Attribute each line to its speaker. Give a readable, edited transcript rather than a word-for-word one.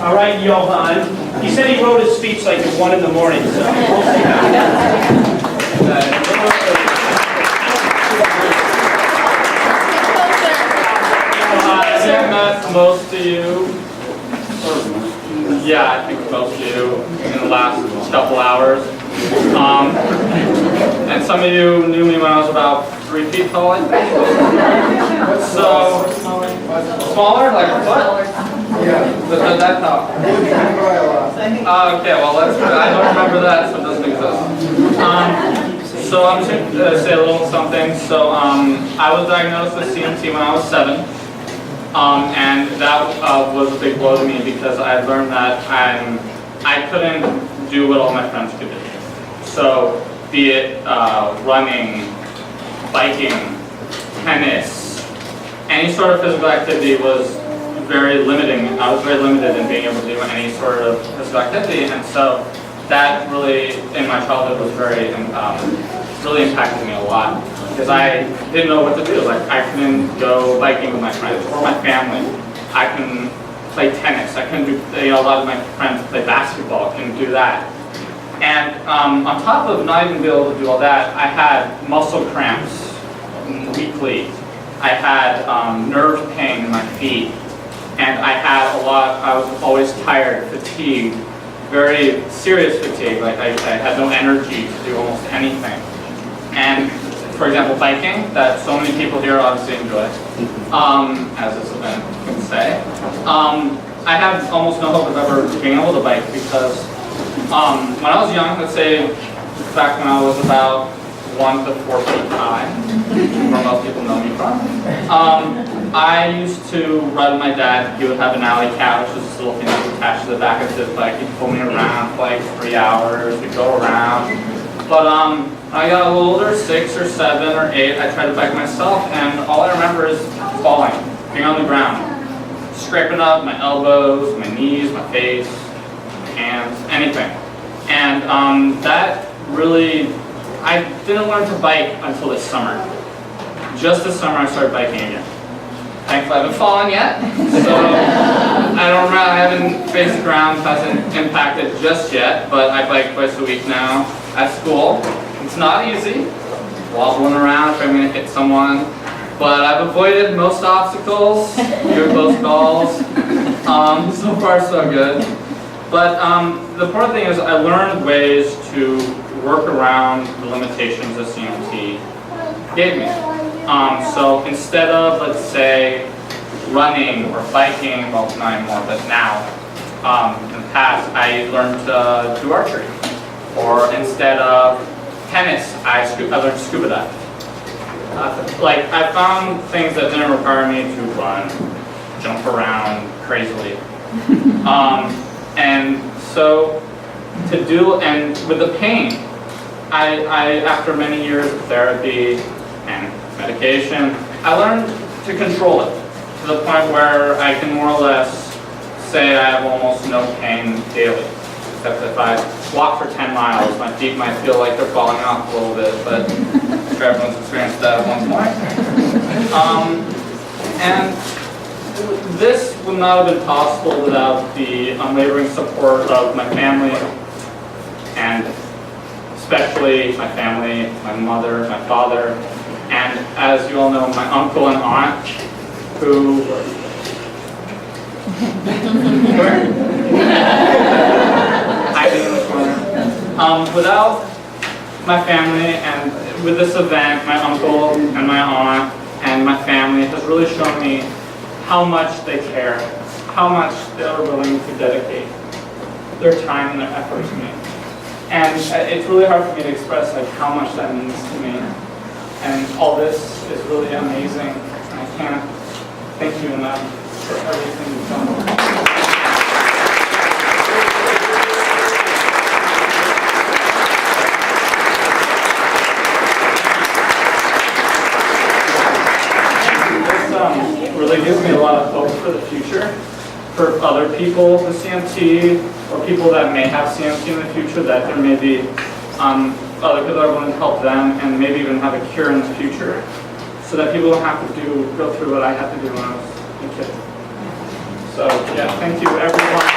Speaker 1: All right, Yohan. He said he wrote his speech like at 1 in the morning, so we'll see
Speaker 2: I think I met most of you, I think most of you in the last couple hours. And some of you knew me when I was about 3 feet tall, I think. So, smaller? Like what? Yeah. But that tall. Okay, well, I don't remember that, so it doesn't exist. So I'm just going to say a little something. So I was diagnosed with CMT when I was 7. And that was a big blow to me because I learned that I couldn't do what all my friends could do. So, be it running, biking, tennis, any sort of physical activity was very limiting. I was very limited in being able to do any sort of physical activity, and so that really, in my childhood, was very, really impacted me a lot because I didn't know what to do. Like, I couldn't go biking with my friends or my family. I couldn't play tennis. I couldn't do, a lot of my friends play basketball. Couldn't do that. And on top of not even being able to do all that, I had muscle cramps weekly. I had nerve pain in my feet. And I was always tired, fatigued, very serious fatigue. Like I had no energy to do almost anything. And for example, biking, that so many people here obviously enjoy, as this event can say. I had almost no hope of ever being able to bike because when I was young, let's say back when I was about 1 to 4 feet high, where most people know me from, I used to ride with my dad. He would have an alley cat, which was this little thing that was attached to the back of his bike. He'd pull me around for like 3 hours. We'd go around. But when I got a little older, 6 or 7 or 8, I tried to bike myself, and all I remember is falling, being on the ground, scraping up my elbows, my knees, my face, hands, anything. And that really, I didn't learn to bike until this summer. Just this summer I started biking again. Thankfully I haven't fallen yet, so I haven't faced the ground, hasn't impacted just yet, but I bike twice a week now at school. It's not easy, wobbling around if I'm going to hit someone, but I've avoided most obstacles, few close calls. So far so good. But the important thing is I learned ways to work around the limitations that CMT gave me. So instead of, let's say, running or biking, well, not anymore, but now, in the past, I learned to do archery. Or instead of tennis, I learned scuba dive. I found things that didn't require me to run, jump around crazily. And so and with the pain, I after many years of therapy and medication, I learned to control it to the point where I can more or less say I have almost no pain daily. Except if I walk for 10 miles, my feet might feel like they're falling off a little bit, but I'm sure everyone's experienced that at one point. And this would not have been possible without the unwavering support of my family, and especially my family, my mother, my father, and as you all know, my uncle and aunt, who hiding in the corner. Without my family and with this event, my uncle and my aunt and my family has really shown me how much they care, how much they are willing to dedicate their time and their effort to me. And it's really hard for me to express how much that means to me. And all this is really amazing. And I can't thank you enough for everything you've done. Really gives me a lot of hope for the future, for other people with CMT, or people that may have CMT in the future, that there may be other people that are willing to help them, and maybe even have a cure in the future, so that people don't have to go through what I had to do when I was a kid. So yeah, thank you everyone.